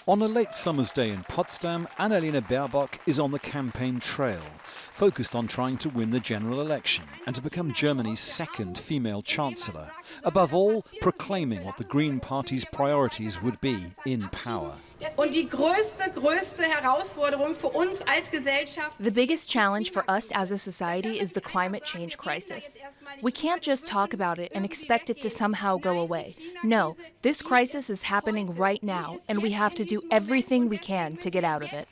On a late summer's day in Potsdam, Annalena Baerbock is on the campaign trail, focused on trying to win the general election and to become Germany's second female chancellor. Above all, proclaiming what the Green Party's priorities would be in power. The biggest challenge for us as a society is the climate change crisis. We can't just talk about it and expect it to somehow go away. No, this crisis is happening right now, and we have to do everything we can to get out of it.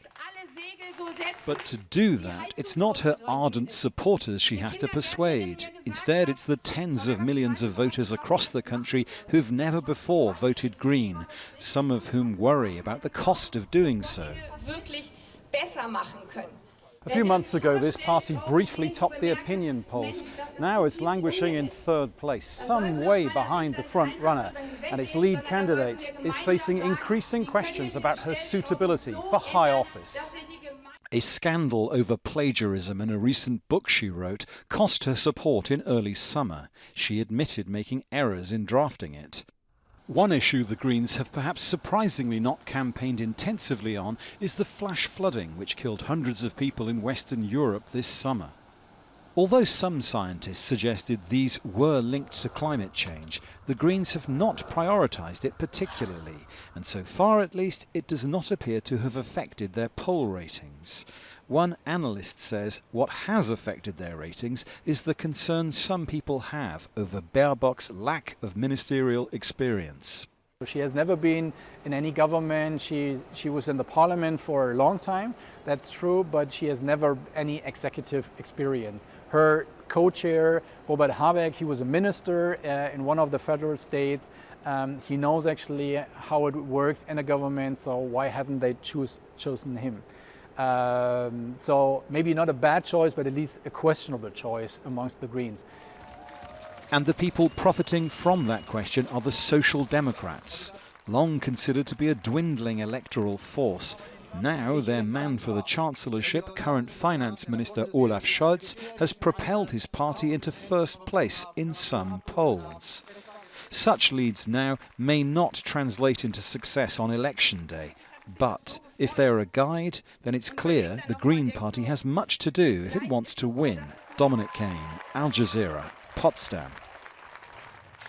But to do that, it's not her ardent supporters she has to persuade. Instead, it's the tens of millions of voters across the country who've never before voted Green, some of whom worry about the cost of doing so. A few months ago, this party briefly topped the opinion polls. Now it's languishing in third place, some way behind the front runner. And its lead candidate is facing increasing questions about her suitability for high office. A scandal over plagiarism in a recent book she wrote cost her support in early summer. She admitted making errors in drafting it. One issue the Greens have perhaps surprisingly not campaigned intensively on is the flash flooding which killed hundreds of people in Western Europe this summer. Although some scientists suggested these were linked to climate change, the Greens have not prioritised it particularly, and so far at least it does not appear to have affected their poll ratings. One analyst says what has affected their ratings is the concern some people have over Baerbock's lack of ministerial experience. She has never been in any government. She was in the parliament for a long time, that's true, but she has never any executive experience. Her co-chair, Robert Habeck, he was a minister in one of the federal states. He knows actually how it works in a government, so why hadn't they chosen him? So maybe not a bad choice, but at least a questionable choice amongst the Greens. And the people profiting from that question are the Social Democrats, long considered to be a dwindling electoral force. Now their man for the chancellorship, current finance minister Olaf Scholz, has propelled his party into first place in some polls. Such leads now may not translate into success on election day, but if they're a guide, then it's clear the Green Party has much to do if it wants to win. Dominic, Kane, Jazeera, Potsdam.